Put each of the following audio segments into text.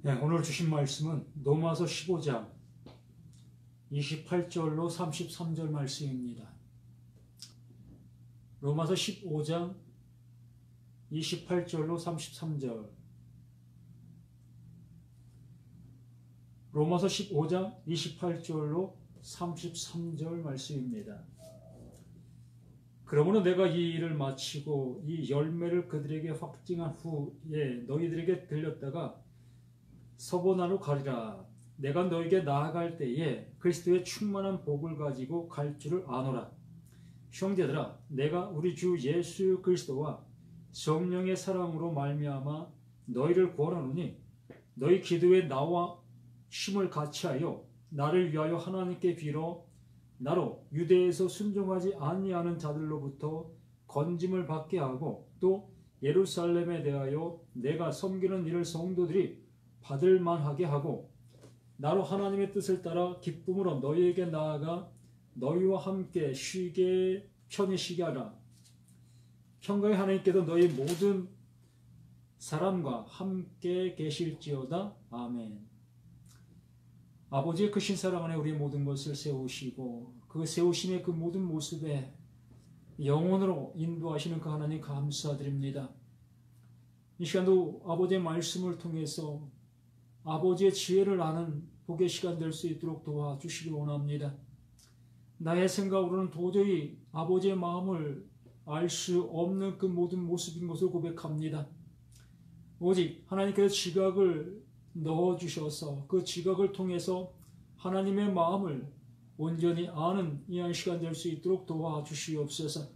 네, 오늘 주신 말씀은 로마서 15장 28절로 33절 말씀입니다. 로마서 15장 28절로 33절. 로마서 15장 28절로 33절 말씀입니다. 그러므로 내가 이 일을 마치고 이 열매를 그들에게 확증한 후에 너희들에게 들렸다가 서보나로 가리라. 내가 너에게 나아갈 때에 그리스도의 충만한 복을 가지고 갈 줄을 아노라. 형제들아, 내가 우리 주 예수 그리스도와 성령의 사랑으로 말미암아 너희를 구하노니 너희 기도에 나와 힘을 같이하여 나를 위하여 하나님께 빌어 나로 유대에서 순종하지 아니하는 자들로부터 건짐을 받게 하고 또 예루살렘에 대하여 내가 섬기는 일을 성도들이 받을 만하게 하고 나로 하나님의 뜻을 따라 기쁨으로 너희에게 나아가 너희와 함께 쉬게 편히 쉬게 하라. 평강의 하나님께서 너희 모든 사람과 함께 계실지어다. 아멘. 아버지의 크신 사랑 안에 우리의 모든 것을 세우시고 그 세우심의 그 모든 모습에 영혼으로 인도하시는 그 하나님 감사드립니다. 이 시간도 아버지의 말씀을 통해서 아버지의 지혜를 아는 복의 시간 될 수 있도록 도와주시기 원합니다. 나의 생각으로는 도저히 아버지의 마음을 알 수 없는 그 모든 모습인 것을 고백합니다. 오직 하나님께서 지각을 넣어주셔서 그 지각을 통해서 하나님의 마음을 온전히 아는 이한 시간 될 수 있도록 도와주시옵소서.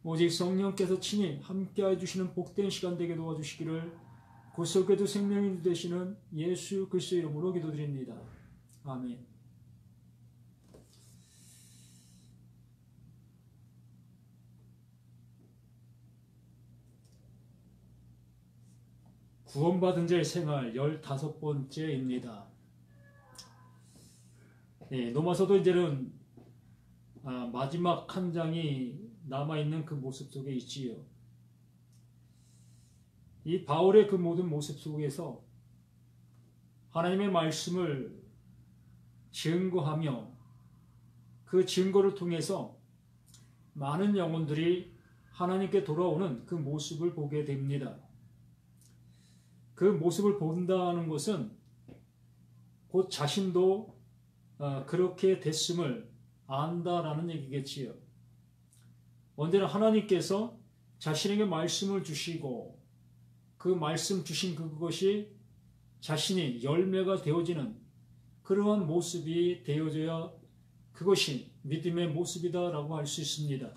오직 성령께서 친히 함께해 주시는 복된 시간 되게 도와주시기를 구속에도 생명이 되시는 예수 그리스도의 이름으로 기도드립니다. 아멘. 구원받은 자의 생활 15번째입니다. 로마서도 이제는 마지막 한 장이 남아있는 그 모습 속에 있지요. 이 바울의 그 모든 모습 속에서 하나님의 말씀을 증거하며 그 증거를 통해서 많은 영혼들이 하나님께 돌아오는 그 모습을 보게 됩니다. 그 모습을 본다는 것은 곧 자신도 그렇게 됐음을 안다라는 얘기겠지요. 언제나 하나님께서 자신에게 말씀을 주시고 그 말씀 주신 그것이 자신이 열매가 되어지는 그러한 모습이 되어져야 그것이 믿음의 모습이다라고 할 수 있습니다.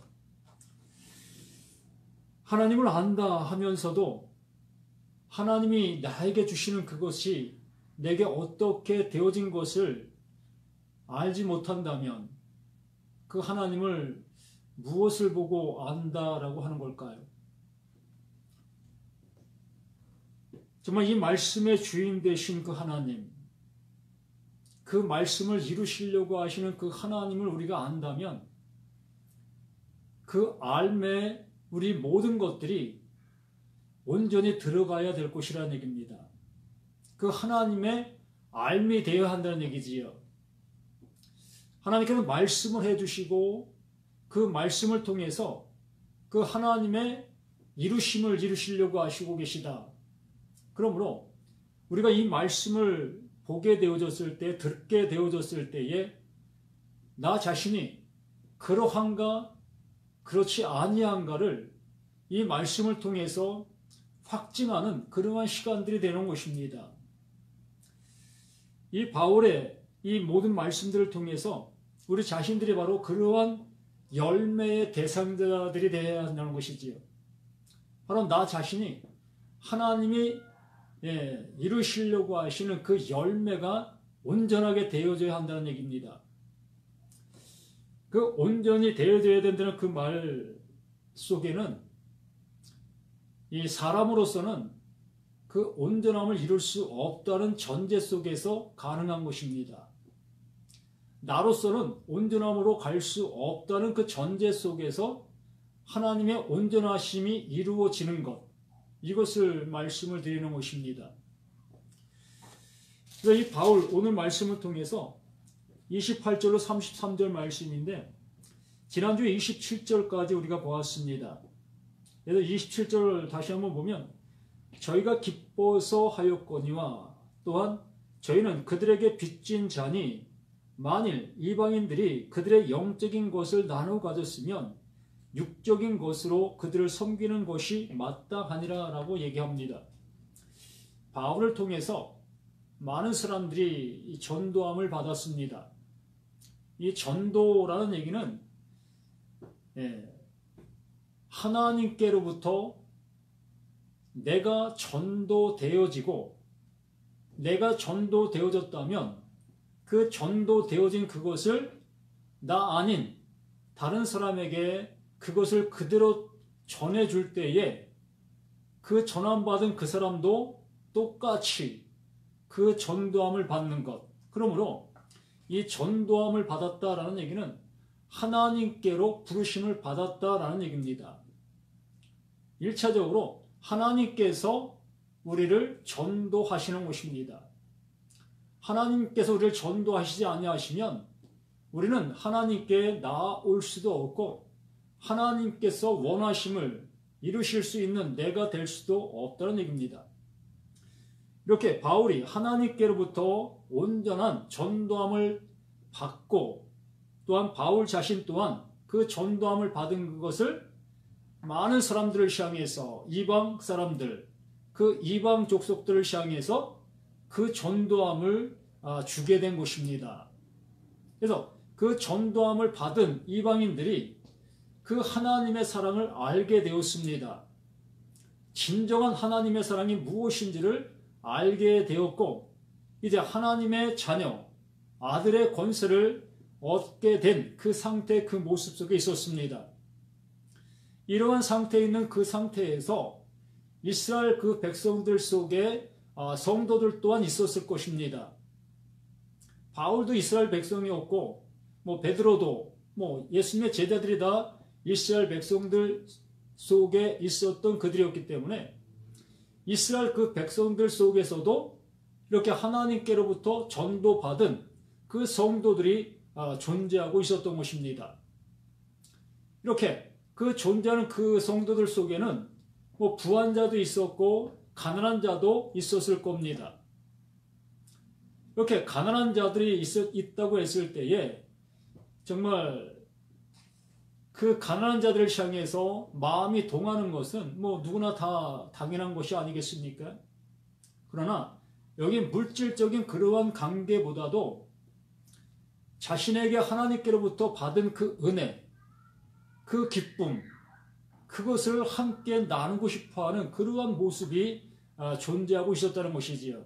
하나님을 안다 하면서도 하나님이 나에게 주시는 그것이 내게 어떻게 되어진 것을 알지 못한다면 그 하나님을 무엇을 보고 안다라고 하는 걸까요? 정말 이 말씀의 주인 되신 그 하나님, 그 말씀을 이루시려고 하시는 그 하나님을 우리가 안다면 그 알매 우리 모든 것들이 온전히 들어가야 될 것이라는 얘기입니다. 그 하나님의 알미 되어야 한다는 얘기지요. 하나님께서 말씀을 해주시고 그 말씀을 통해서 그 하나님의 이루심을 이루시려고 하시고 계시다. 그러므로 우리가 이 말씀을 보게 되어졌을 때, 듣게 되어졌을 때에 나 자신이 그러한가 그렇지 아니한가를 이 말씀을 통해서 확증하는 그러한 시간들이 되는 것입니다. 이 바울의 이 모든 말씀들을 통해서 우리 자신들이 바로 그러한 열매의 대상자들이 되어야 한다는 것이지요. 바로 나 자신이 하나님이 이루시려고 하시는 그 열매가 온전하게 되어져야 한다는 얘기입니다. 그 온전히 되어져야 된다는 그 말 속에는 이 사람으로서는 그 온전함을 이룰 수 없다는 전제 속에서 가능한 것입니다. 나로서는 온전함으로 갈 수 없다는 그 전제 속에서 하나님의 온전하심이 이루어지는 것, 이것을 말씀을 드리는 것입니다. 그래서 이 바울 오늘 말씀을 통해서 28절로 33절 말씀인데 지난주 27절까지 우리가 보았습니다. 그래서 27절 다시 한번 보면 저희가 기뻐서 하였거니와 또한 저희는 그들에게 빚진 자니 만일 이방인들이 그들의 영적인 것을 나누어 가졌으면 육적인 것으로 그들을 섬기는 것이 마땅하니라 라고 얘기합니다. 바울을 통해서 많은 사람들이 이 전도함을 받았습니다. 이 전도라는 얘기는 하나님께로부터 내가 전도되어지고 내가 전도되어졌다면 그 전도되어진 그것을 나 아닌 다른 사람에게 그것을 그대로 전해줄 때에 그 전함받은 그 사람도 똑같이 그 전도함을 받는 것. 그러므로 이 전도함을 받았다라는 얘기는 하나님께로 부르심을 받았다라는 얘기입니다. 1차적으로 하나님께서 우리를 전도하시는 것입니다. 하나님께서 우리를 전도하시지 아니하시면 우리는 하나님께 나아올 수도 없고 하나님께서 원하심을 이루실 수 있는 내가 될 수도 없다는 얘기입니다. 이렇게 바울이 하나님께로부터 온전한 전도함을 받고 또한 바울 자신 또한 그 전도함을 받은 그것을 많은 사람들을 향해서 이방 사람들, 그 이방 족속들을 향해서 그 전도함을 주게 된 것입니다. 그래서 그 전도함을 받은 이방인들이 그 하나님의 사랑을 알게 되었습니다. 진정한 하나님의 사랑이 무엇인지를 알게 되었고 이제 하나님의 자녀, 아들의 권세를 얻게 된 그 상태, 그 모습 속에 있었습니다. 이러한 상태에 있는 그 상태에서 이스라엘 그 백성들 속에 성도들 또한 있었을 것입니다. 바울도 이스라엘 백성이었고 베드로도 예수님의 제자들이 다 이스라엘 백성들 속에 있었던 그들이었기 때문에 이스라엘 그 백성들 속에서도 이렇게 하나님께로부터 전도받은 그 성도들이 존재하고 있었던 것입니다. 이렇게 그 존재하는 그 성도들 속에는 부한 자도 있었고 가난한 자도 있었을 겁니다. 이렇게 가난한 자들이 있다고 했을 때에 정말 그 가난한 자들을 향해서 마음이 동하는 것은 누구나 다 당연한 것이 아니겠습니까? 그러나 여기 물질적인 그러한 관계보다도 자신에게 하나님께로부터 받은 그 은혜, 그 기쁨, 그것을 함께 나누고 싶어하는 그러한 모습이 존재하고 있었다는 것이지요.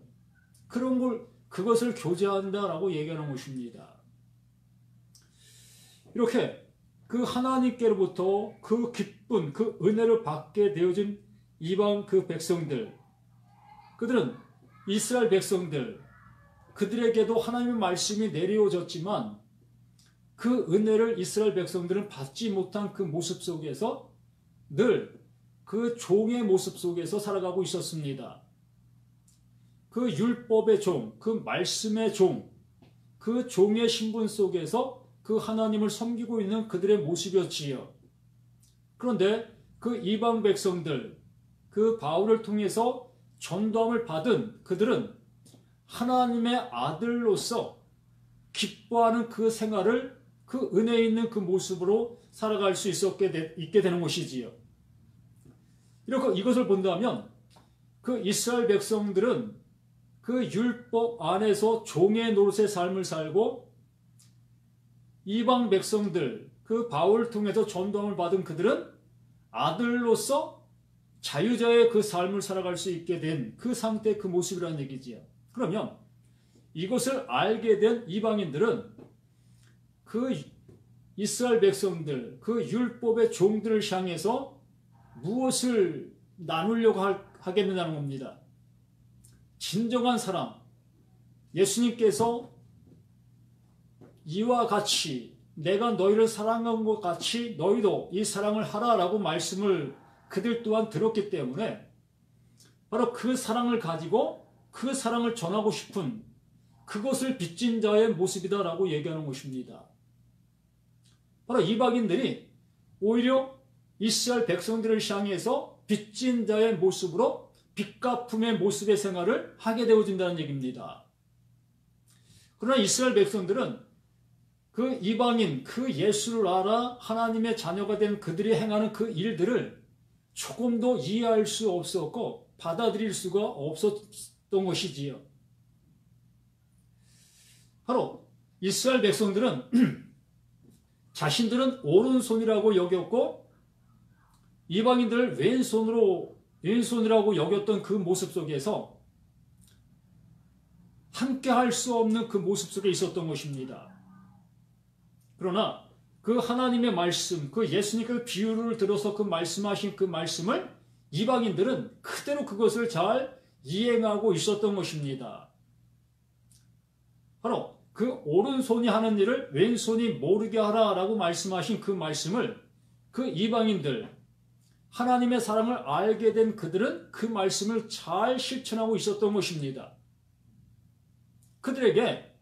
그것을 교제한다라고 얘기하는 것입니다. 이렇게 그 하나님께로부터 그 기쁜 그 은혜를 받게 되어진 이방 그 백성들, 그들은 이스라엘 백성들, 그들에게도 하나님의 말씀이 내려졌지만 그 은혜를 이스라엘 백성들은 받지 못한 그 모습 속에서 늘 그 종의 모습 속에서 살아가고 있었습니다. 그 율법의 종, 그 말씀의 종, 그 종의 신분 속에서 그 하나님을 섬기고 있는 그들의 모습이었지요. 그런데 그 이방 백성들, 그 바울을 통해서 전도함을 받은 그들은 하나님의 아들로서 기뻐하는 그 생활을 그 은혜 있는 그 모습으로 살아갈 수 있게 되는 것이지요. 이렇게 이것을 본다면 그 이스라엘 백성들은 그 율법 안에서 종의 노릇의 삶을 살고 이방 백성들, 그 바울을 통해서 전도함을 받은 그들은 아들로서 자유자의 그 삶을 살아갈 수 있게 된 그 상태, 그 모습이라는 얘기지요. 그러면 이것을 알게 된 이방인들은 그 이스라엘 백성들, 그 율법의 종들을 향해서 무엇을 나누려고 하겠느냐는 겁니다. 진정한 사랑, 예수님께서 이와 같이 내가 너희를 사랑한 것 같이 너희도 이 사랑을 하라라고 말씀을 그들 또한 들었기 때문에 바로 그 사랑을 가지고 그 사랑을 전하고 싶은 그것을 빚진 자의 모습이다라고 얘기하는 것입니다. 바로 이방인들이 오히려 이스라엘 백성들을 향해서 빚진 자의 모습으로 빚갚음의 모습의 생활을 하게 되어진다는 얘기입니다. 그러나 이스라엘 백성들은 그 이방인, 그 예수를 알아 하나님의 자녀가 된 그들이 행하는 그 일들을 조금도 이해할 수 없었고 받아들일 수가 없었던 것이지요. 바로 이스라엘 백성들은 자신들은 오른손이라고 여겼고 이방인들을 왼손이라고 여겼던 그 모습 속에서 함께 할 수 없는 그 모습 속에 있었던 것입니다. 그러나 그 하나님의 말씀, 그 예수님께서 비유를 들어서 그 말씀하신 그 말씀을 이방인들은 그대로 그것을 잘 이행하고 있었던 것입니다. 바로 그 오른손이 하는 일을 왼손이 모르게 하라라고 말씀하신 그 말씀을 그 이방인들, 하나님의 사랑을 알게 된 그들은 그 말씀을 잘 실천하고 있었던 것입니다. 그들에게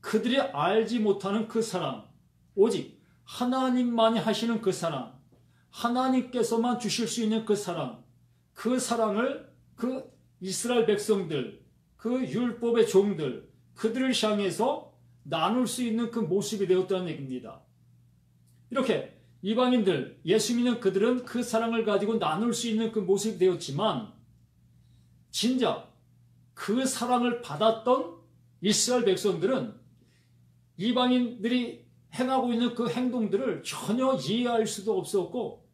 그들이 알지 못하는 그 사랑, 오직 하나님만이 하시는 그 사랑, 하나님께서만 주실 수 있는 그 사랑을 그 이스라엘 백성들, 그 율법의 종들, 그들을 향해서 나눌 수 있는 그 모습이 되었다는 얘기입니다. 이렇게 이방인들, 예수 믿는 그들은 그 사랑을 가지고 나눌 수 있는 그 모습이 되었지만 진짜 그 사랑을 받았던 이스라엘 백성들은 이방인들이 행하고 있는 그 행동들을 전혀 이해할 수도 없었고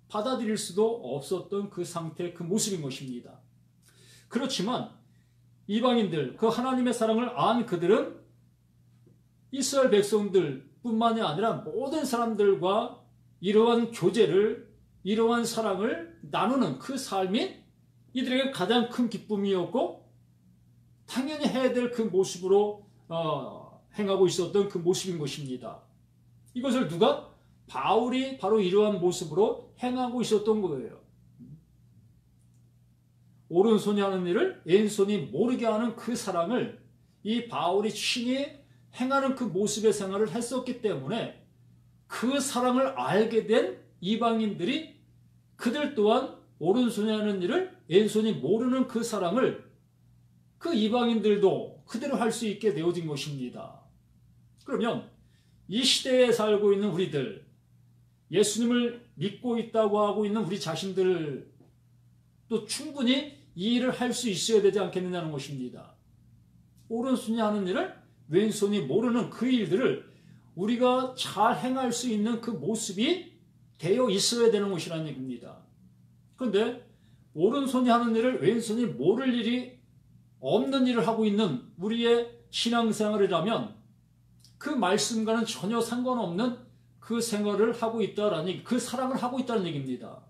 받아들일 수도 없었던 그 상태, 그 모습인 것입니다. 그렇지만 이방인들, 그 하나님의 사랑을 안 그들은 이스라엘 백성들뿐만이 아니라 모든 사람들과 이러한 교제를, 이러한 사랑을 나누는 그 삶이 이들에게 가장 큰 기쁨이었고 당연히 해야 될 그 모습으로 행하고 있었던 그 모습인 것입니다. 이것을 누가? 바울이 바로 이러한 모습으로 행하고 있었던 거예요. 오른손이 하는 일을 왼손이 모르게 하는 그 사랑을 이 바울이 친히 행하는 그 모습의 생활을 했었기 때문에 그 사랑을 알게 된 이방인들이 그들 또한 오른손이 하는 일을 왼손이 모르는 그 사랑을 그 이방인들도 그대로 할 수 있게 되어진 것입니다. 그러면 이 시대에 살고 있는 우리들, 예수님을 믿고 있다고 하고 있는 우리 자신들도 충분히 이 일을 할 수 있어야 되지 않겠느냐는 것입니다. 오른손이 하는 일을 왼손이 모르는 그 일들을 우리가 잘 행할 수 있는 그 모습이 되어 있어야 되는 것이라는 얘기입니다. 그런데 오른손이 하는 일을 왼손이 모를 일이 없는 일을 하고 있는 우리의 신앙생활이라면 그 말씀과는 전혀 상관없는 그 생활을 하고 있다라는 얘기, 그 사랑을 하고 있다는 얘기입니다.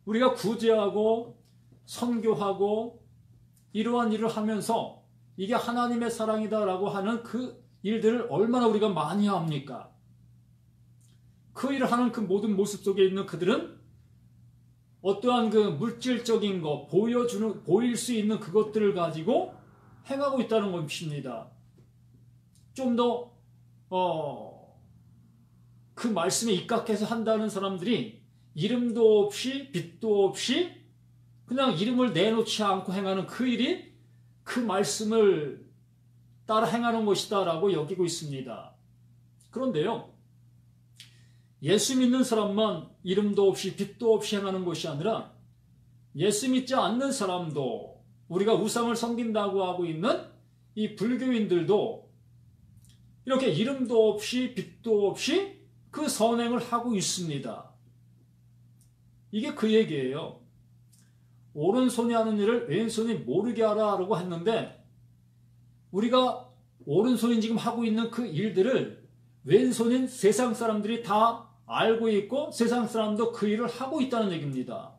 우리가 구제하고 선교하고 이러한 일을 하면서 이게 하나님의 사랑이다라고 하는 그 일들을 얼마나 우리가 많이 합니까? 그 일을 하는 그 모든 모습 속에 있는 그들은 어떠한 그 물질적인 거, 보일 수 있는 그것들을 가지고 행하고 있다는 것입니다. 좀 더, 그 말씀에 입각해서 한다는 사람들이 이름도 없이, 빚도 없이, 그냥 이름을 내놓지 않고 행하는 그 일이 그 말씀을 따라 행하는 것이다라고 여기고 있습니다. 그런데요, 예수 믿는 사람만 이름도 없이 빚도 없이 행하는 것이 아니라 예수 믿지 않는 사람도 우리가 우상을 섬긴다고 하고 있는 이 불교인들도 이렇게 이름도 없이 빚도 없이 그 선행을 하고 있습니다. 이게 그 얘기예요. 오른손이 하는 일을 왼손이 모르게 하라고 했는데 우리가 오른손이 지금 하고 있는 그 일들을 왼손인 세상 사람들이 다 알고 있고 세상 사람도 그 일을 하고 있다는 얘기입니다.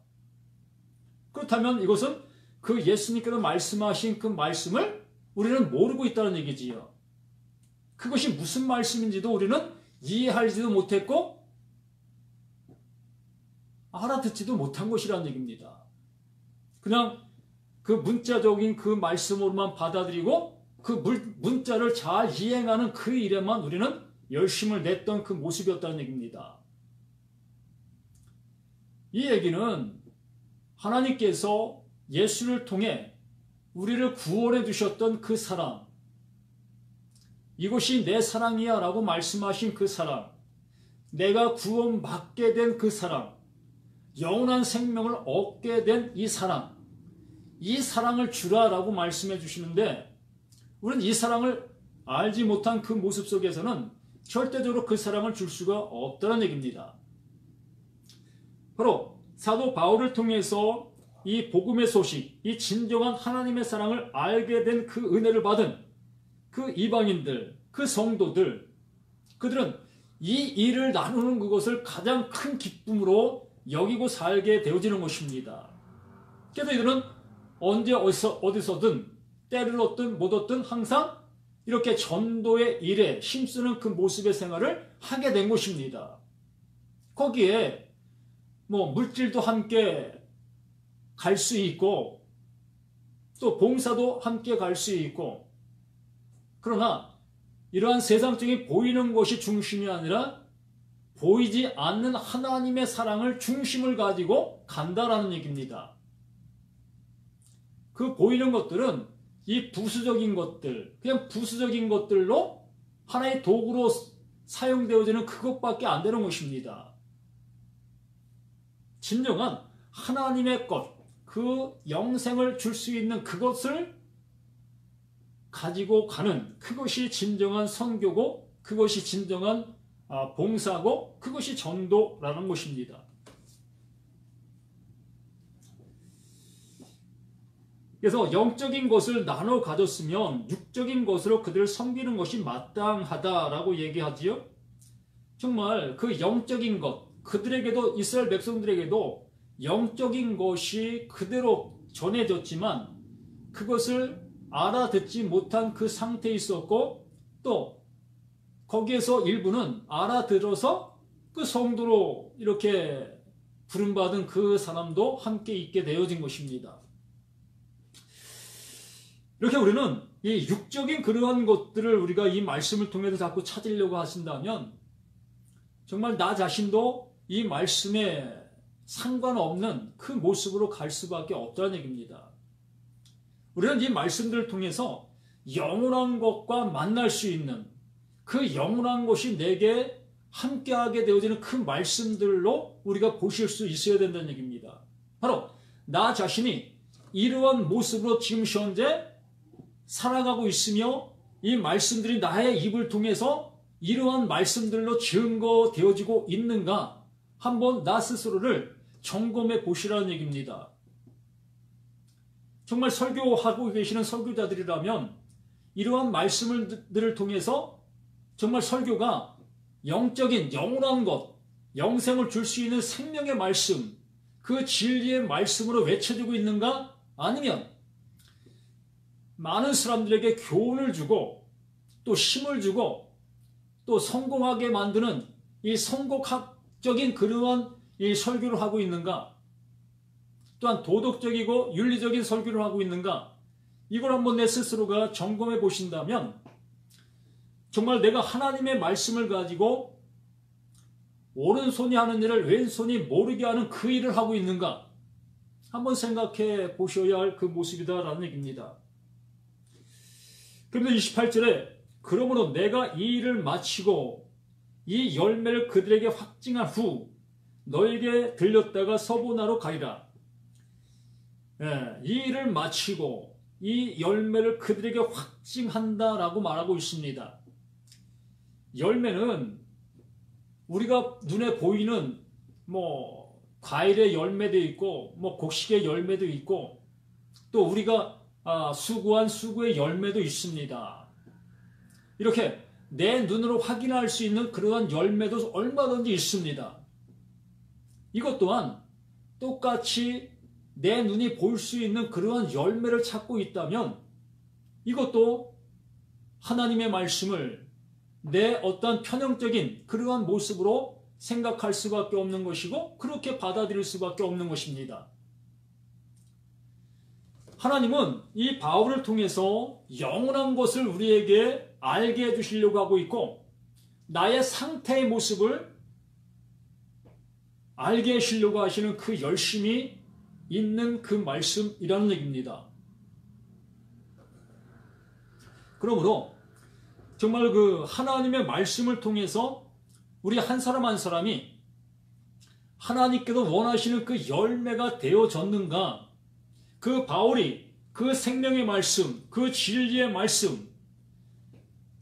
그렇다면 이것은 그 예수님께서 말씀하신 그 말씀을 우리는 모르고 있다는 얘기지요. 그것이 무슨 말씀인지도 우리는 이해하지도 못했고 알아듣지도 못한 것이라는 얘기입니다. 그냥 그 문자적인 그 말씀으로만 받아들이고 그 문자를 잘 이행하는 그 일에만 우리는 열심을 냈던 그 모습이었다는 얘기입니다. 이 얘기는 하나님께서 예수를 통해 우리를 구원해 주셨던 그 사랑, 이것이 내 사랑이야 라고 말씀하신 그 사랑, 내가 구원받게 된 그 사랑, 영원한 생명을 얻게 된 이 사랑을 주라 라고 말씀해 주시는데, 우리는 이 사랑을 알지 못한 그 모습 속에서는 절대적으로 그 사랑을 줄 수가 없다는 얘기입니다. 바로 사도 바울을 통해서 이 복음의 소식, 이 진정한 하나님의 사랑을 알게 된 그 은혜를 받은 그 이방인들, 그 성도들, 그들은 이 일을 나누는 그것을 가장 큰 기쁨으로 여기고 살게 되어지는 것입니다. 그래서 이들은 언제 어디서든 때를 얻든 못 얻든 항상 이렇게 전도의 일에 힘쓰는 그 모습의 생활을 하게 된 것입니다. 거기에 물질도 함께 갈 수 있고 또 봉사도 함께 갈 수 있고, 그러나 이러한 세상적인 보이는 것이 중심이 아니라 보이지 않는 하나님의 사랑을 중심을 가지고 간다라는 얘기입니다. 그 보이는 것들은 이 부수적인 것들, 그냥 부수적인 것들로 하나의 도구로 사용되어지는 그것밖에 안 되는 것입니다. 진정한 하나님의 것, 그 영생을 줄 수 있는 그것을 가지고 가는, 그것이 진정한 선교고, 그것이 진정한 봉사고, 그것이 전도라는 것입니다. 그래서 영적인 것을 나눠 가졌으면 육적인 것으로 그들을 섬기는 것이 마땅하다라고 얘기하지요. 정말 그 영적인 것, 그들에게도, 이스라엘 백성들에게도 영적인 것이 그대로 전해졌지만 그것을 알아듣지 못한 그 상태에 있었고, 또 거기에서 일부는 알아들어서 그 성도로 이렇게 부름받은 그 사람도 함께 있게 되어진 것입니다. 이렇게 우리는 이 육적인 그러한 것들을 우리가 이 말씀을 통해서 자꾸 찾으려고 하신다면 정말 나 자신도 이 말씀에 상관없는 그 모습으로 갈 수밖에 없다는 얘기입니다. 우리는 이 말씀들을 통해서 영원한 것과 만날 수 있는, 그 영원한 것이 내게 함께하게 되어지는 그 말씀들로 우리가 보실 수 있어야 된다는 얘기입니다. 바로 나 자신이 이러한 모습으로 지금 현재 살아가고 있으며 이 말씀들이 나의 입을 통해서 이러한 말씀들로 증거되어지고 있는가, 한번 나 스스로를 점검해 보시라는 얘기입니다. 정말 설교하고 계시는 설교자들이라면 이러한 말씀들을 통해서 정말 설교가 영적인 영원한 것, 영생을 줄 수 있는 생명의 말씀, 그 진리의 말씀으로 외쳐지고 있는가, 아니면 많은 사람들에게 교훈을 주고 또 힘을 주고 또 성공하게 만드는 이 성공학적인 그러한 이 설교를 하고 있는가, 또한 도덕적이고 윤리적인 설교를 하고 있는가, 이걸 한번 내 스스로가 점검해 보신다면 정말 내가 하나님의 말씀을 가지고 오른손이 하는 일을 왼손이 모르게 하는 그 일을 하고 있는가, 한번 생각해 보셔야 할 그 모습이다라는 얘기입니다. 그런데 28절에 그러므로 내가 이 일을 마치고 이 열매를 그들에게 확증한 후 너에게 들렸다가 서보나로 가리라. 이 일을 마치고 이 열매를 그들에게 확증한다라고 말하고 있습니다. 열매는 우리가 눈에 보이는 과일의 열매도 있고 곡식의 열매도 있고 또 우리가 수고한 수고의 열매도 있습니다. 이렇게 내 눈으로 확인할 수 있는 그러한 열매도 얼마든지 있습니다. 이것 또한 똑같이 내 눈이 볼 수 있는 그러한 열매를 찾고 있다면 이것도 하나님의 말씀을 내 어떤 편형적인 그러한 모습으로 생각할 수밖에 없는 것이고 그렇게 받아들일 수밖에 없는 것입니다. 하나님은 이 바울을 통해서 영원한 것을 우리에게 알게 해주시려고 하고 있고 나의 상태의 모습을 알게 하시려고 하시는 그 열심이 있는 그 말씀이라는 얘기입니다. 그러므로 정말 그 하나님의 말씀을 통해서 우리 한 사람 한 사람이 하나님께서 원하시는 그 열매가 되어졌는가, 그 바울이 그 생명의 말씀, 그 진리의 말씀,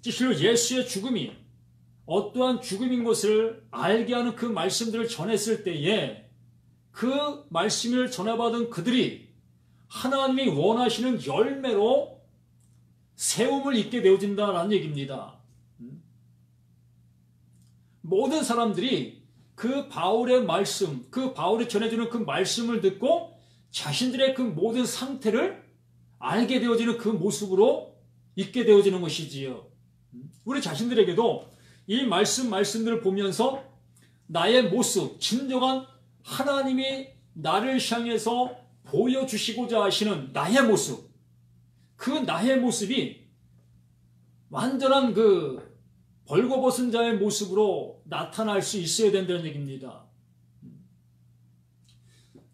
실로 예수의 죽음이 어떠한 죽음인 것을 알게 하는 그 말씀들을 전했을 때에 그 말씀을 전해받은 그들이 하나님이 원하시는 열매로 세움을 입게 되어진다라는 얘기입니다. 모든 사람들이 그 바울의 말씀, 그 바울이 전해주는 그 말씀을 듣고 자신들의 그 모든 상태를 알게 되어지는 그 모습으로 있게 되어지는 것이지요. 우리 자신들에게도 이 말씀들을 보면서 나의 모습, 진정한 하나님이 나를 향해서 보여주시고자 하시는 나의 모습, 그 나의 모습이 완전한 그 벌거벗은 자의 모습으로 나타날 수 있어야 된다는 얘기입니다.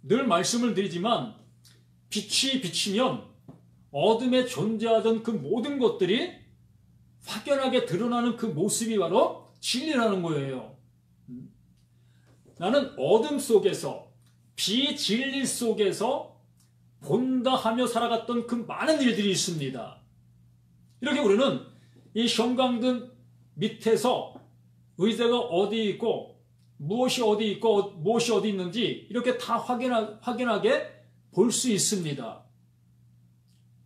늘 말씀을 드리지만 빛이 비치면 어둠에 존재하던 그 모든 것들이 확연하게 드러나는 그 모습이 바로 진리라는 거예요. 나는 어둠 속에서 비진리 속에서 본다 하며 살아갔던 그 많은 일들이 있습니다. 이렇게 우리는 이 형광등 밑에서 의자가 어디 있고 무엇이 어디 있고 무엇이 어디 있는지 이렇게 다 확연하게 볼 수 있습니다.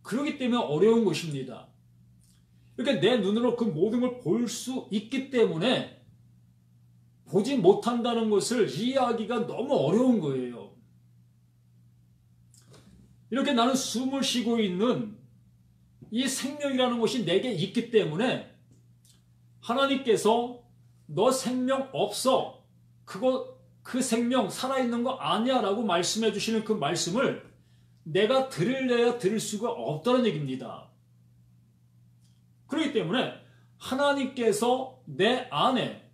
그렇기 때문에 어려운 것입니다. 이렇게 내 눈으로 그 모든 걸 볼 수 있기 때문에 보지 못한다는 것을 이해하기가 너무 어려운 거예요. 이렇게 나는 숨을 쉬고 있는 이 생명이라는 것이 내게 있기 때문에 하나님께서 너 생명 없어. 그 생명 살아있는 거 아니야 라고 말씀해 주시는 그 말씀을 내가 들을래야 들을 수가 없다는 얘기입니다. 그렇기 때문에 하나님께서 내 안에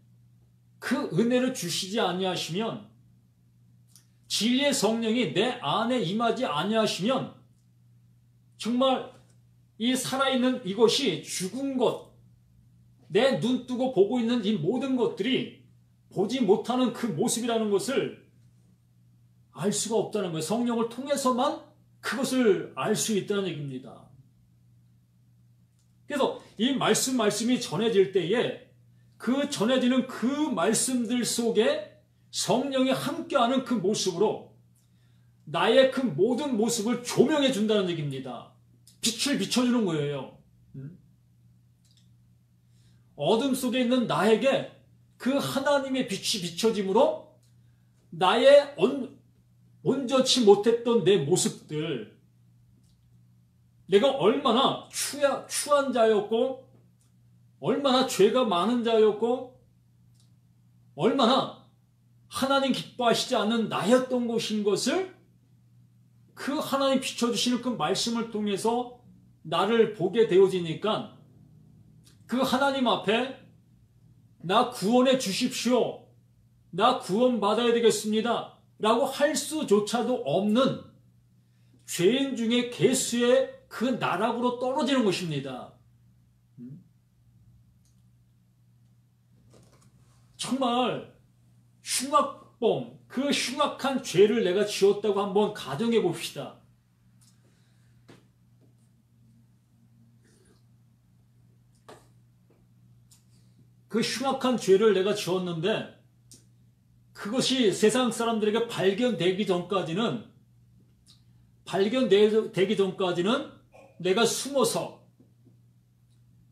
그 은혜를 주시지 아니하시면, 진리의 성령이 내 안에 임하지 아니하시면 정말 이 살아있는 이것이 죽은 것, 내 눈 뜨고 보고 있는 이 모든 것들이 보지 못하는 그 모습이라는 것을 알 수가 없다는 거예요. 성령을 통해서만 그것을 알 수 있다는 얘기입니다. 그래서 이 말씀이 전해질 때에 그 전해지는 그 말씀들 속에 성령이 함께하는 그 모습으로 나의 그 모든 모습을 조명해 준다는 얘기입니다. 빛을 비춰주는 거예요. 어둠 속에 있는 나에게 그 하나님의 빛이 비춰짐으로 나의 온전치 못했던 내 모습들, 내가 얼마나 추한 자였고 얼마나 죄가 많은 자였고 얼마나 하나님 기뻐하시지 않는 나였던 것을 그 하나님 비춰주시는 그 말씀을 통해서 나를 보게 되어지니까 그 하나님 앞에 나 구원해 주십시오. 나 구원 받아야 되겠습니다. 라고 할 수조차도 없는 죄인 중에 괴수의 그 나락으로 떨어지는 것입니다. 정말 흉악범, 그 흉악한 죄를 내가 지었다고 한번 가정해 봅시다. 그 흉악한 죄를 내가 지었는데 그것이 세상 사람들에게 발견되기 전까지는 내가 숨어서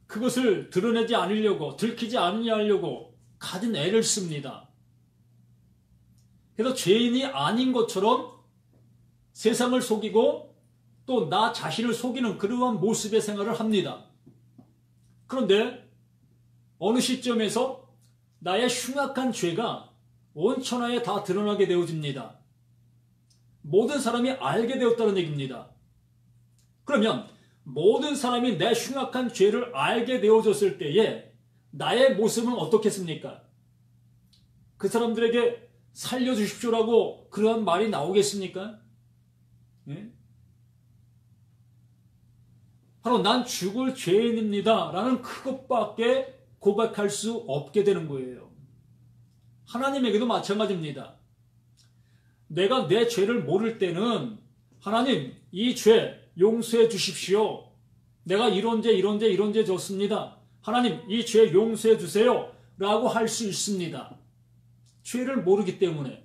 그것을 드러내지 않으려고, 들키지 않으려고 가진 애를 씁니다. 그래서 죄인이 아닌 것처럼 세상을 속이고 또 나 자신을 속이는 그러한 모습의 생활을 합니다. 그런데 어느 시점에서 나의 흉악한 죄가 온 천하에 다 드러나게 되어집니다. 모든 사람이 알게 되었다는 얘기입니다. 그러면 모든 사람이 내 흉악한 죄를 알게 되어졌을 때에 나의 모습은 어떻겠습니까? 그 사람들에게 살려주십시오라고 그러한 말이 나오겠습니까? 예? 바로 난 죽을 죄인입니다 라는 그것밖에 고백할 수 없게 되는 거예요. 하나님에게도 마찬가지입니다. 내가 내 죄를 모를 때는 하나님 이 죄 용서해 주십시오. 내가 이런 죄 졌습니다. 하나님 이 죄 용서해 주세요 라고 할 수 있습니다. 죄를 모르기 때문에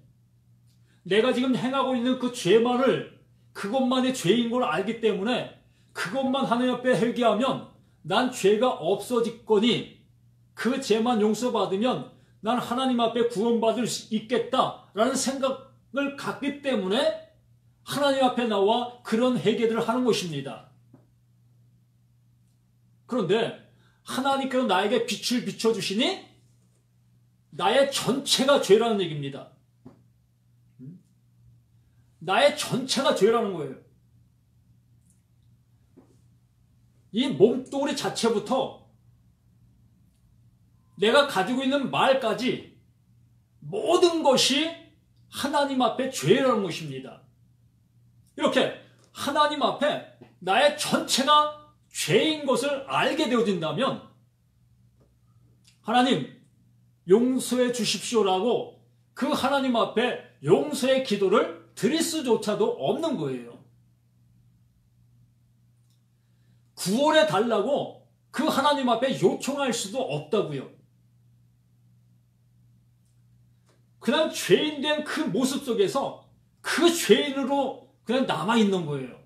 내가 지금 행하고 있는 그 죄만을 그것만의 죄인 걸 알기 때문에 그것만 하나님 앞에 회개하면 난 죄가 없어지거니 그 죄만 용서받으면 난 하나님 앞에 구원받을 수 있겠다라는 생각을 갖기 때문에 하나님 앞에 나와 그런 회개들을 하는 것입니다. 그런데 하나님께서 나에게 빛을 비춰주시니 나의 전체가 죄라는 얘기입니다. 나의 전체가 죄라는 거예요. 이 몸뚱아리 자체부터 내가 가지고 있는 말까지 모든 것이 하나님 앞에 죄라는 것입니다. 이렇게 하나님 앞에 나의 전체가 죄인 것을 알게 되어진다면 하나님 용서해 주십시오라고 그 하나님 앞에 용서의 기도를 드릴 수조차도 없는 거예요. 구원해 달라고 그 하나님 앞에 요청할 수도 없다고요. 그냥 죄인된 그 모습 속에서 그 죄인으로 그냥 남아있는 거예요.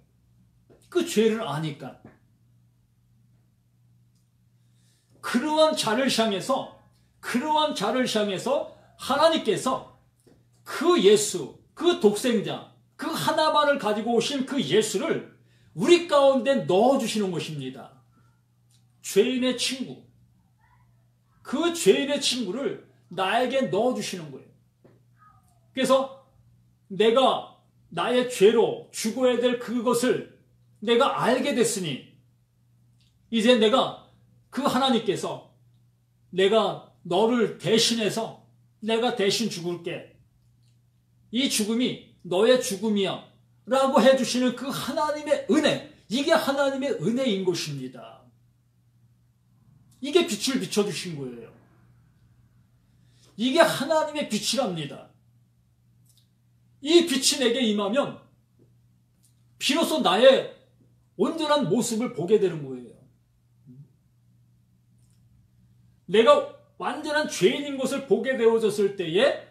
그 죄를 아니까. 그러한 자를 향해서 하나님께서 그 예수, 그 독생자, 그 하나만을 가지고 오신 그 예수를 우리 가운데 넣어주시는 것입니다. 죄인의 친구. 그 죄인의 친구를 나에게 넣어주시는 거예요. 그래서 내가 나의 죄로 죽어야 될 그것을 내가 알게 됐으니 이제 내가 그 하나님께서 내가 너를 대신해서 내가 대신 죽을게. 이 죽음이 너의 죽음이야 라고 해주시는 그 하나님의 은혜, 이게 하나님의 은혜인 것입니다. 이게 빛을 비춰주신 거예요. 이게 하나님의 빛이랍니다. 이 빛이 내게 임하면 비로소 나의 온전한 모습을 보게 되는 거예요. 내가 완전한 죄인인 것을 보게 되어졌을 때에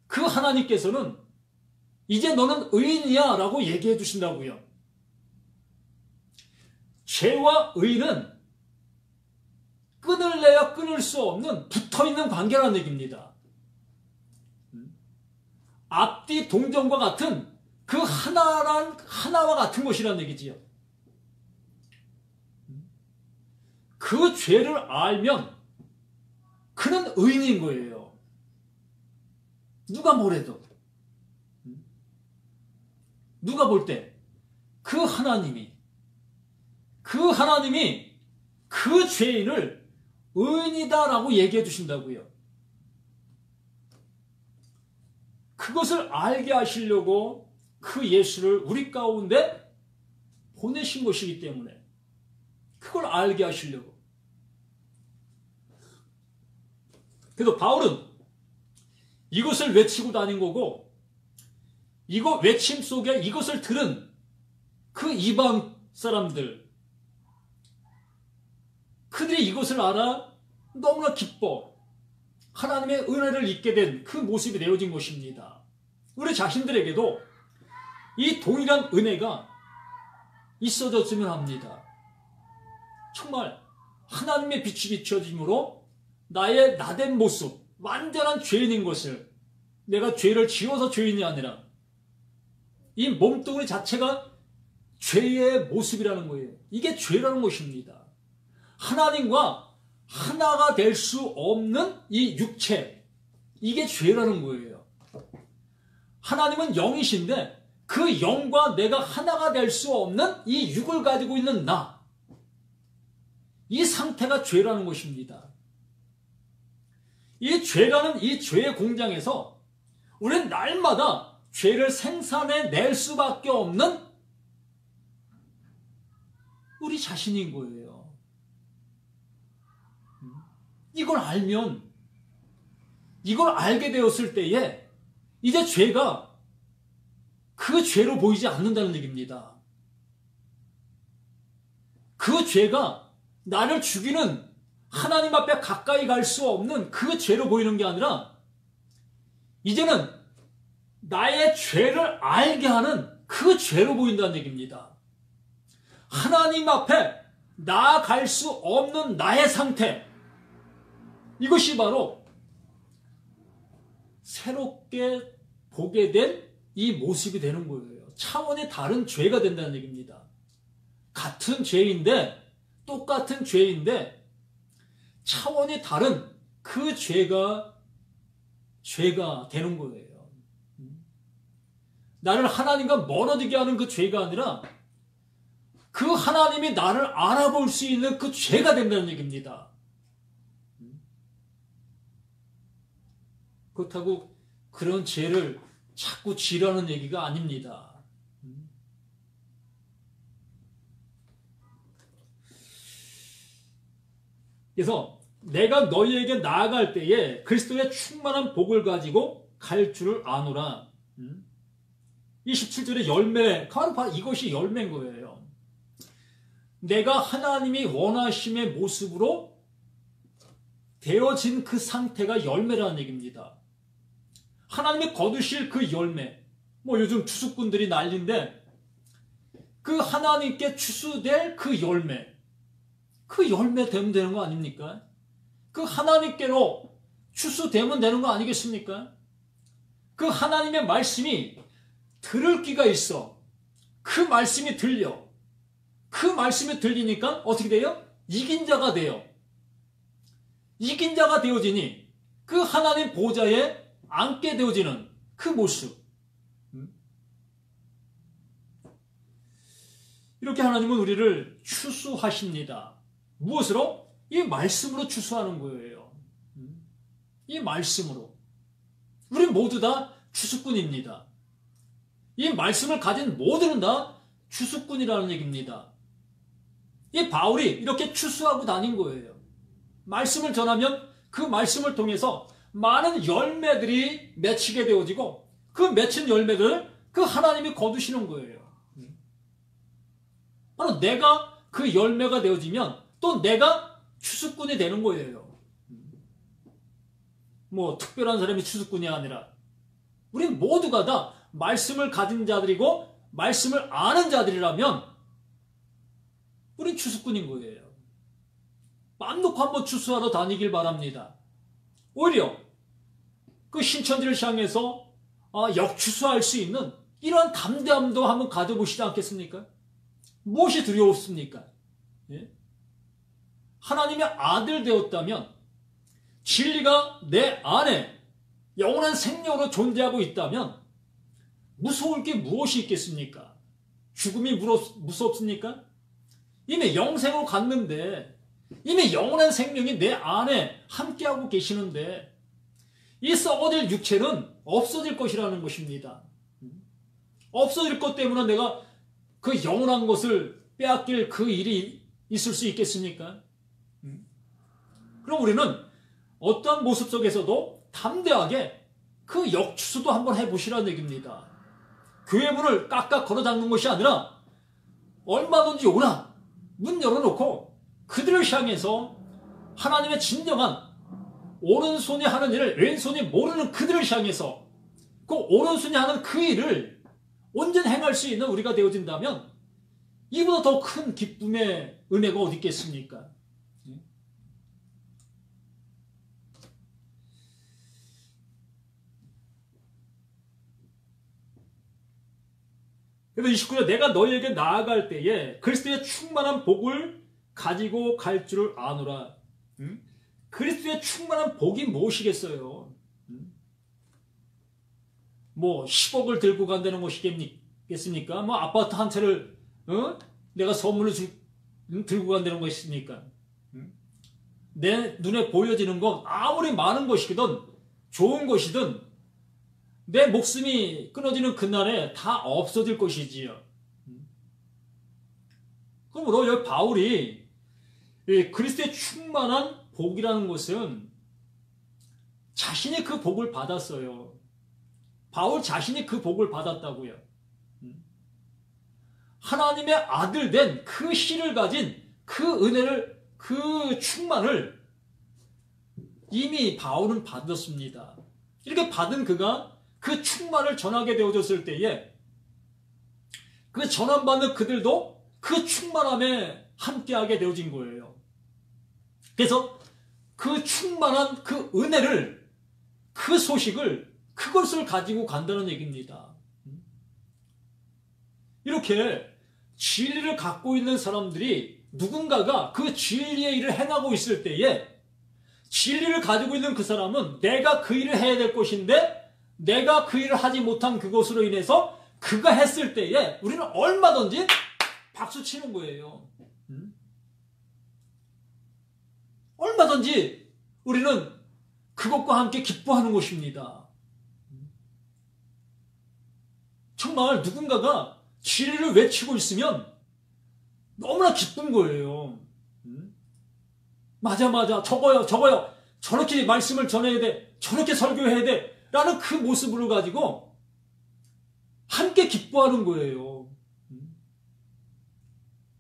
그 하나님께서는 이제 너는 의인이야 라고 얘기해 주신다고요. 죄와 의인은 끊을래야 끊을 수 없는 붙어있는 관계라는 얘기입니다. 앞뒤 동전과 같은 그 하나와 같은 것이라는 얘기지요. 그 죄를 알면 그는 의인인 거예요. 누가 뭐래도. 누가 볼 때 그 하나님이 그 죄인을 의인이다라고 얘기해 주신다고요. 그것을 알게 하시려고 그 예수를 우리 가운데 보내신 것이기 때문에 그걸 알게 하시려고. 그래도 바울은 이것을 외치고 다닌 거고 이거 외침 속에 이것을 들은 그 이방 사람들 그들이 이것을 알아 너무나 기뻐 하나님의 은혜를 잊게 된 그 모습이 되어진 것입니다. 우리 자신들에게도 이 동일한 은혜가 있어졌으면 합니다. 정말 하나님의 빛이 비춰짐으로 나의 나된 모습, 완전한 죄인인 것을 내가 죄를 지어서 죄인이 아니라 이 몸뚱아리 자체가 죄의 모습이라는 거예요. 이게 죄라는 것입니다. 하나님과 하나가 될 수 없는 이 육체, 이게 죄라는 거예요. 하나님은 영이신데 그 영과 내가 하나가 될 수 없는 이 육을 가지고 있는 나, 이 상태가 죄라는 것입니다. 이 죄라는 이 죄의 공장에서 우리는 날마다 죄를 생산해낼 수밖에 없는 우리 자신인 거예요. 이걸 알면, 이걸 알게 되었을 때에 이제 죄가 그 죄로 보이지 않는다는 얘기입니다. 그 죄가 나를 죽이는, 하나님 앞에 가까이 갈 수 없는 그 죄로 보이는 게 아니라 이제는 나의 죄를 알게 하는 그 죄로 보인다는 얘기입니다. 하나님 앞에 나아갈 수 없는 나의 상태, 이것이 바로 새롭게 보게 된 이 모습이 되는 거예요. 차원이 다른 죄가 된다는 얘기입니다. 같은 죄인데, 똑같은 죄인데 차원이 다른 그 죄가 되는 거예요. 나를 하나님과 멀어지게 하는 그 죄가 아니라 그 하나님이 나를 알아볼 수 있는 그 죄가 된다는 얘기입니다. 그렇다고 그런 죄를 자꾸 지라는 얘기가 아닙니다. 그래서 내가 너희에게 나아갈 때에 그리스도의 충만한 복을 가지고 갈 줄을 아노라. 27절의 열매, 바로 이것이 열매인 거예요. 내가 하나님이 원하심의 모습으로 되어진 그 상태가 열매라는 얘기입니다. 하나님이 거두실 그 열매, 뭐 요즘 추수꾼들이 난리인데 그 하나님께 추수될 그 열매 되면 되는 거 아닙니까? 그 하나님께로 추수되면 되는 거 아니겠습니까? 그 하나님의 말씀이 들을 귀가 있어. 그 말씀이 들려. 그 말씀이 들리니까 어떻게 돼요? 이긴 자가 돼요. 이긴 자가 되어지니 그 하나님 보좌에 앉게 되어지는 그 모습. 이렇게 하나님은 우리를 추수하십니다. 무엇으로? 이 말씀으로 추수하는 거예요. 이 말씀으로. 우리 모두 다 추수꾼입니다. 이 말씀을 가진 모두는 다 추수꾼이라는 얘기입니다. 이 바울이 이렇게 추수하고 다닌 거예요. 말씀을 전하면 그 말씀을 통해서 많은 열매들이 맺히게 되어지고 그 맺힌 열매들을 그 하나님이 거두시는 거예요. 바로 내가 그 열매가 되어지면 또 내가 추수꾼이 되는 거예요. 뭐 특별한 사람이 추수꾼이 아니라 우리 모두가 다 말씀을 가진 자들이고 말씀을 아는 자들이라면 우린 추수꾼인 거예요. 맘 놓고 한번 추수하러 다니길 바랍니다. 오히려 그 신천지를 향해서 역추수할 수 있는 이러한 담대함도 한번 가져보시지 않겠습니까? 무엇이 두려웠습니까? 예? 하나님의 아들 되었다면 진리가 내 안에 영원한 생명으로 존재하고 있다면 무서울 게 무엇이 있겠습니까? 죽음이 무섭습니까? 이미 영생으로 갔는데 이미 영원한 생명이 내 안에 함께하고 계시는데 이 썩어질 육체는 없어질 것이라는 것입니다. 없어질 것 때문에 내가 그 영원한 것을 빼앗길 그 일이 있을 수 있겠습니까? 그럼 우리는 어떠한 모습 속에서도 담대하게 그 역추수도 한번 해보시라는 얘기입니다. 교회 문을 깍깍 걸어닫는 것이 아니라 얼마든지 오라 문 열어놓고 그들을 향해서 하나님의 진정한 오른손이 하는 일을 왼손이 모르는 그들을 향해서 그 오른손이 하는 그 일을 온전히 행할 수 있는 우리가 되어진다면 이보다 더 큰 기쁨의 은혜가 어디 있겠습니까? 그래서 29절 내가 너희에게 나아갈 때에 그리스도의 충만한 복을 가지고 갈 줄을 아노라. 그리스도의 충만한 복이 무엇이겠어요? 뭐 10억을 들고 간다는 것이겠니? 하겠습니까? 뭐 아파트 한 채를 내가 선물로 들고 간다는 것이니까. 내 눈에 보여지는 것 아무리 많은 것이든 좋은 것이든 내 목숨이 끊어지는 그날에 다 없어질 것이지요. 그러므로 여기 바울이 그리스도의 충만한 복이라는 것은 자신이 그 복을 받았어요. 바울 자신이 그 복을 받았다고요. 하나님의 아들 된 그 씨를 가진 그 은혜를, 그 충만을 이미 바울은 받았습니다. 이렇게 받은 그가 그 충만을 전하게 되어졌을 때에 그 전함받는 그들도 그 충만함에 함께하게 되어진 거예요. 그래서 그 충만한 그 은혜를, 그 소식을, 그것을 가지고 간다는 얘기입니다. 이렇게 진리를 갖고 있는 사람들이 누군가가 그 진리의 일을 행하고 있을 때에 진리를 가지고 있는 그 사람은 내가 그 일을 해야 될 것인데 내가 그 일을 하지 못한 그것으로 인해서 그가 했을 때에 우리는 얼마든지 박수 치는 거예요. 얼마든지 우리는 그것과 함께 기뻐하는 것입니다. 정말 누군가가 진리를 외치고 있으면 너무나 기쁜 거예요. 맞아, 저거요. 저렇게 말씀을 전해야 돼. 저렇게 설교해야 돼. 라는 그 모습을 가지고 함께 기뻐하는 거예요.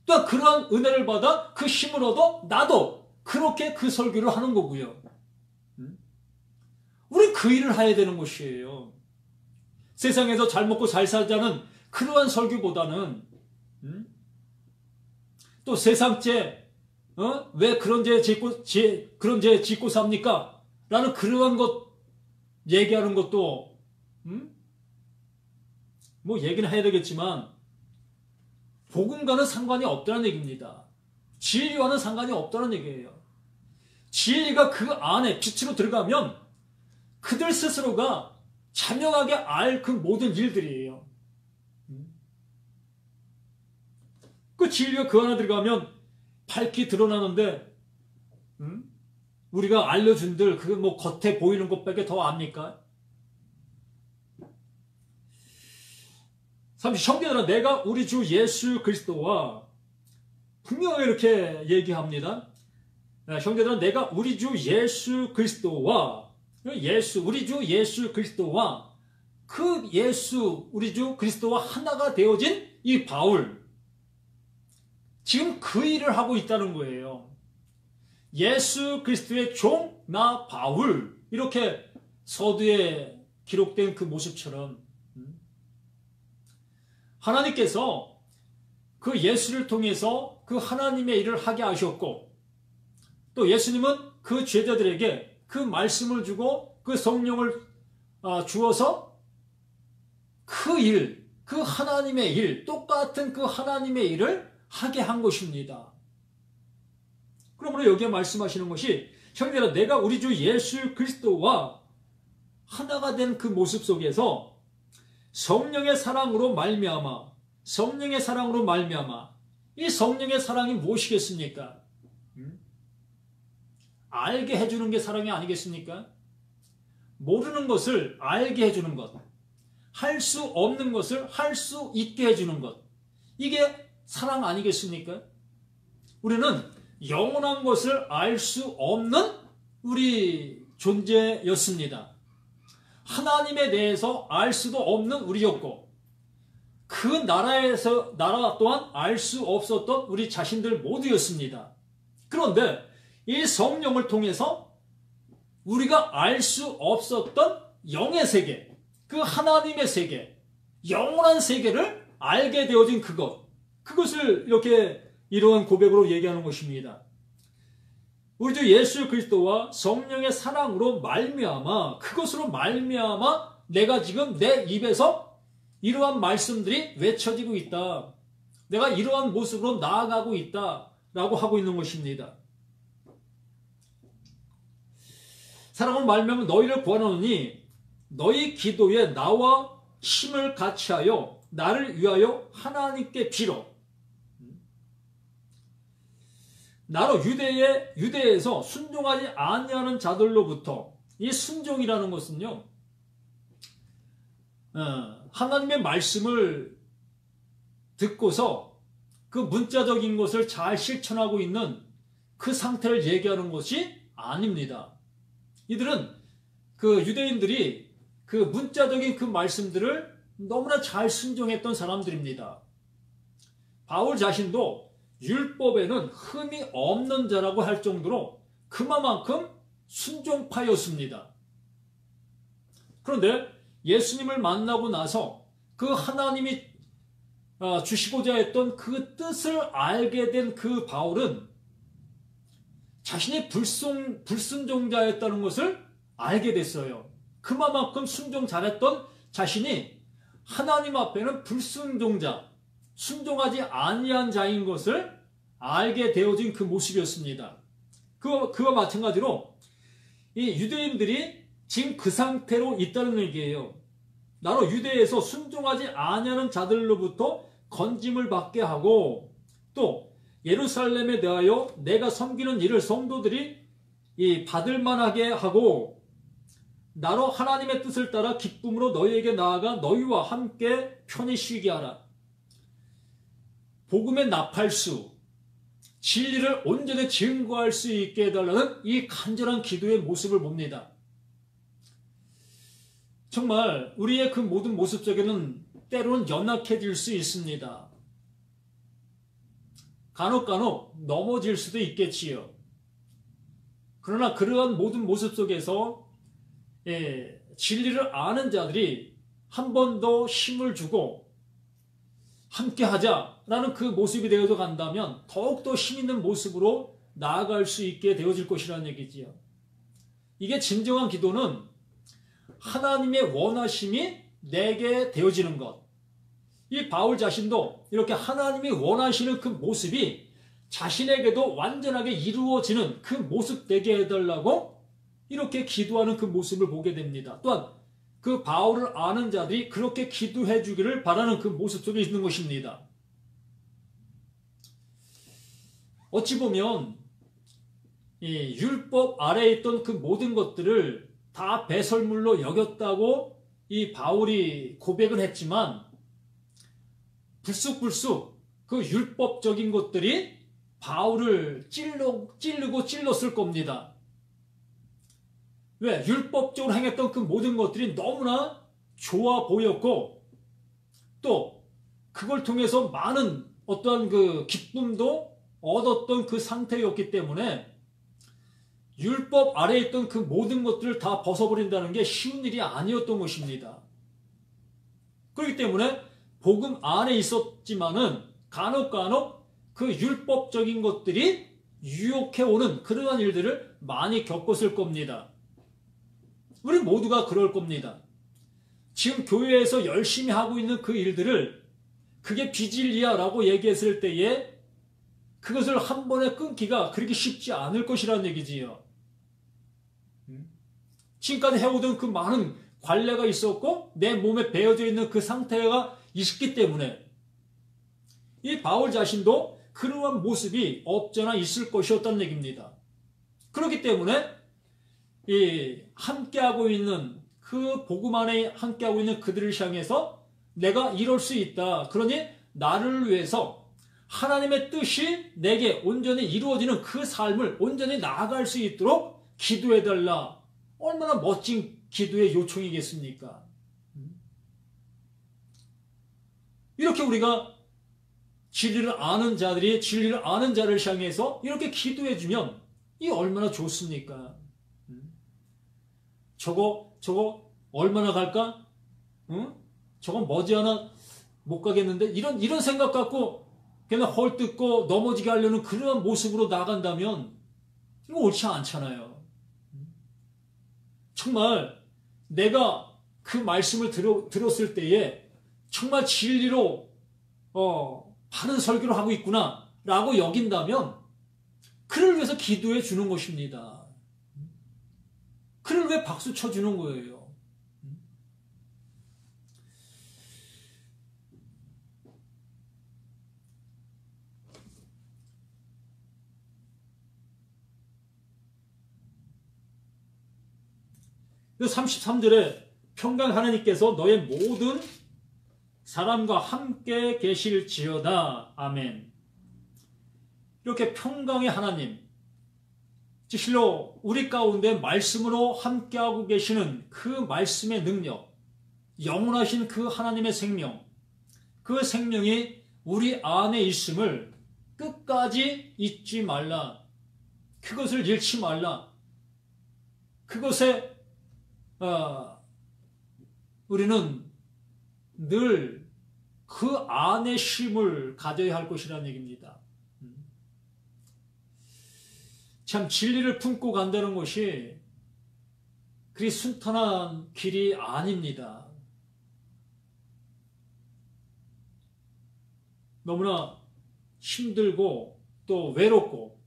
또 그러한 은혜를 받아 그 힘을 얻어 나도 그렇게 그 설교를 하는 거고요. 우리 그 일을 해야 되는 것이에요. 세상에서 잘 먹고 잘 살자는 그러한 설교보다는 또 세상죄 왜 그런 죄 짓고 삽니까? 라는 그러한 것 얘기하는 것도 뭐 얘기는 해야 되겠지만 복음과는 상관이 없다는 얘기입니다. 진리와는 상관이 없다는 얘기예요. 진리가 그 안에 빛으로 들어가면 그들 스스로가 자명하게 알 그 모든 일들이에요. 그 진리가 그 안에 들어가면 밝히 드러나는데 우리가 알려준들 그게 뭐 겉에 보이는 것밖에 더 압니까? 30. 형제들아 내가 우리 주 예수 그리스도와 분명히 이렇게 얘기합니다. 형제들아 내가 우리 주 예수 그리스도와 우리 주 예수 그리스도와 그 예수 우리 주 그리스도와 하나가 되어진 이 바울 지금 그 일을 하고 있다는 거예요. 예수 그리스도의 종 나 바울 이렇게 서두에 기록된 그 모습처럼 하나님께서 그 예수를 통해서 그 하나님의 일을 하게 하셨고 또 예수님은 그 제자들에게 그 말씀을 주고 그 성령을 주어서 그 일, 그 하나님의 일, 똑같은 그 하나님의 일을 하게 한 것입니다. 그러므로 여기에 말씀하시는 것이 형제들아 내가 우리 주 예수 그리스도와 하나가 된 그 모습 속에서 성령의 사랑으로 말미암아 이 성령의 사랑이 무엇이겠습니까? 알게 해주는 게 사랑이 아니겠습니까? 모르는 것을 알게 해주는 것, 할 수 없는 것을 할 수 있게 해주는 것, 이게 사랑 아니겠습니까? 우리는 영원한 것을 알 수 없는 우리 존재였습니다. 하나님에 대해서 알 수도 없는 우리였고 그 나라 또한 알 수 없었던 우리 자신들 모두였습니다. 그런데 이 성령을 통해서 우리가 알 수 없었던 영의 세계, 그 하나님의 세계, 영원한 세계를 알게 되어진 그것을 이렇게 이러한 고백으로 얘기하는 것입니다. 우리 주 예수 그리스도와 성령의 사랑으로 말미암아 그것으로 말미암아 내가 지금 내 입에서 이러한 말씀들이 외쳐지고 있다. 내가 이러한 모습으로 나아가고 있다라고 하고 있는 것입니다. 사랑으로 말미암아 너희를 구하노니 너희 기도에 나와 힘을 같이하여 나를 위하여 하나님께 빌어. 나로 유대에서 순종하지 아니하는 자들로부터, 이 순종이라는 것은요, 하나님의 말씀을 듣고서 그 문자적인 것을 잘 실천하고 있는 그 상태를 얘기하는 것이 아닙니다. 이들은 그 유대인들이 그 문자적인 그 말씀들을 너무나 잘 순종했던 사람들입니다. 바울 자신도 율법에는 흠이 없는 자라고 할 정도로 그만큼 순종파였습니다. 그런데 예수님을 만나고 나서 그 하나님이 주시고자 했던 그 뜻을 알게 된 그 바울은 자신이 불순종자였다는 것을 알게 됐어요. 그만큼 순종 잘했던 자신이 하나님 앞에는 불순종자, 순종하지 아니한 자인 것을 알게 되어진 그 모습이었습니다. 그와 마찬가지로 이 유대인들이 지금 그 상태로 있다는 얘기예요. 나로 유대에서 순종하지 아니하는 자들로부터 건짐을 받게 하고, 또 예루살렘에 대하여 내가 섬기는 일을 성도들이 받을 만하게 하고, 나로 하나님의 뜻을 따라 기쁨으로 너희에게 나아가 너희와 함께 편히 쉬게 하라. 복음의 나팔수, 진리를 온전히 증거할 수 있게 해달라는 이 간절한 기도의 모습을 봅니다. 정말 우리의 그 모든 모습 속에는 때로는 연약해질 수 있습니다. 간혹 넘어질 수도 있겠지요. 그러나 그러한 모든 모습 속에서 진리를 아는 자들이 한 번 더 힘을 주고 함께 하자라는 그 모습이 되어져 간다면 더욱더 힘 있는 모습으로 나아갈 수 있게 되어질 것이라는 얘기지요. 이게 진정한 기도는 하나님의 원하심이 내게 되어지는 것. 이 바울 자신도 이렇게 하나님이 원하시는 그 모습이 자신에게도 완전하게 이루어지는 그 모습 되게 해달라고 이렇게 기도하는 그 모습을 보게 됩니다. 또한 그 바울을 아는 자들이 그렇게 기도해 주기를 바라는 그 모습 속에 있는 것입니다. 어찌 보면 이 율법 아래에 있던 그 모든 것들을 다 배설물로 여겼다고 이 바울이 고백을 했지만 불쑥불쑥 그 율법적인 것들이 바울을 찌르고 찔렀을 겁니다. 왜? 율법적으로 행했던 그 모든 것들이 너무나 좋아 보였고, 또 그걸 통해서 많은 어떠한 그 기쁨도 얻었던 그 상태였기 때문에 율법 아래에 있던 그 모든 것들을 다 벗어버린다는 게 쉬운 일이 아니었던 것입니다. 그렇기 때문에 복음 안에 있었지만은 간혹 그 율법적인 것들이 유혹해오는 그러한 일들을 많이 겪었을 겁니다. 우리 모두가 그럴 겁니다. 지금 교회에서 열심히 하고 있는 그 일들을 그게 비진리야 라고 얘기했을 때에 그것을 한 번에 끊기가 그렇게 쉽지 않을 것이라는 얘기지요. 지금까지 해오던 그 많은 관례가 있었고 내 몸에 배어져 있는 그 상태가 있기 때문에 이 바울 자신도 그러한 모습이 없잖아 있을 것이었다는 얘기입니다. 그렇기 때문에 이 함께하고 있는 그 복음 안에 함께하고 있는 그들을 향해서 내가 이럴 수 있다. 그러니 나를 위해서 하나님의 뜻이 내게 온전히 이루어지는 그 삶을 온전히 나아갈 수 있도록 기도해달라. 얼마나 멋진 기도의 요청이겠습니까? 이렇게 우리가 진리를 아는 자들이 진리를 아는 자를 향해서 이렇게 기도해주면 이 얼마나 좋습니까? 저거 얼마나 갈까? 응? 저건 머지않아 못 가겠는데? 이런 생각 갖고 그냥 헐뜯고 넘어지게 하려는 그런 모습으로 나간다면 이거 옳지 않잖아요. 정말 내가 그 말씀을 들었을 때에 정말 진리로 바른 설교를 하고 있구나 라고 여긴다면 그를 위해서 기도해 주는 것입니다. 그를 왜 박수 쳐주는 거예요? 33절에 평강 하나님께서 너의 모든 사람과 함께 계실지어다. 아멘. 이렇게 평강의 하나님, 실로 우리 가운데 말씀으로 함께하고 계시는 그 말씀의 능력, 영원하신 그 하나님의 생명, 그 생명이 우리 안에 있음을 끝까지 잊지 말라. 그것을 잃지 말라. 그것에 우리는 늘 그 안에 쉼을 가져야 할 것이라는 얘기입니다. 참 진리를 품고 간다는 것이 그리 순탄한 길이 아닙니다. 너무나 힘들고 또 외롭고,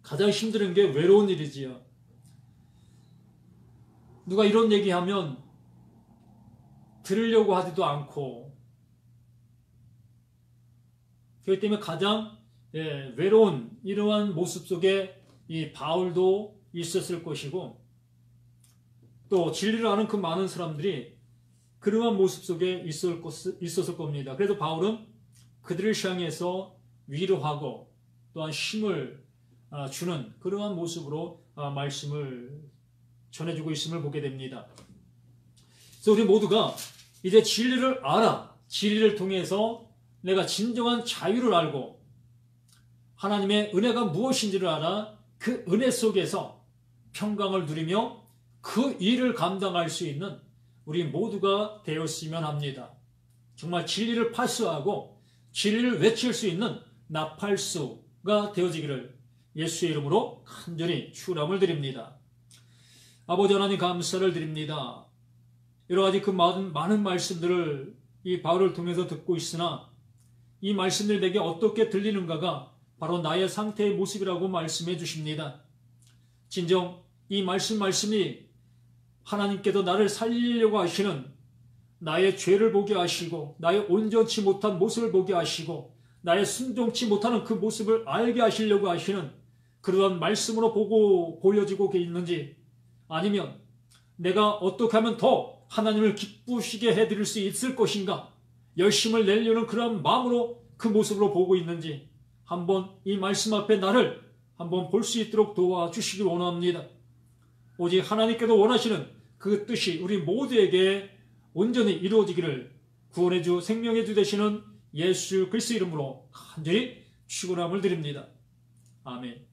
가장 힘든 게 외로운 일이지요. 누가 이런 얘기하면 들으려고 하지도 않고, 그렇기 때문에 가장 외로운 이러한 모습 속에 이 바울도 있었을 것이고, 또 진리를 아는 그 많은 사람들이 그러한 모습 속에 있었을 겁니다. 그래서 바울은 그들을 향해서 위로하고 또한 힘을 주는 그러한 모습으로 말씀을 전해주고 있음을 보게 됩니다. 그래서 우리 모두가 이제 진리를 알아, 진리를 통해서 내가 진정한 자유를 알고 하나님의 은혜가 무엇인지를 알아 그 은혜 속에서 평강을 누리며 그 일을 감당할 수 있는 우리 모두가 되었으면 합니다. 정말 진리를 파수하고 진리를 외칠 수 있는 나팔수가 되어지기를 예수의 이름으로 간절히 축원을 드립니다. 아버지 하나님 감사를 드립니다. 여러 가지 그 많은 말씀들을 이 바울을 통해서 듣고 있으나 이 말씀들 내게 어떻게 들리는가가 바로 나의 상태의 모습이라고 말씀해 주십니다. 진정 이 말씀이 하나님께서 나를 살리려고 하시는 나의 죄를 보게 하시고 나의 온전치 못한 모습을 보게 하시고 나의 순종치 못하는 그 모습을 알게 하시려고 하시는 그러한 말씀으로 보여지고 있는지, 아니면 내가 어떻게 하면 더 하나님을 기쁘시게 해드릴 수 있을 것인가 열심을 내려는 그런 마음으로 그 모습으로 보고 있는지 한번 이 말씀 앞에 나를 한번 볼 수 있도록 도와주시길 원합니다. 오직 하나님께서 원하시는 그 뜻이 우리 모두에게 온전히 이루어지기를 구원의 주 생명의 주 되시는 예수 그리스도 이름으로 간절히 축원함을 드립니다. 아멘.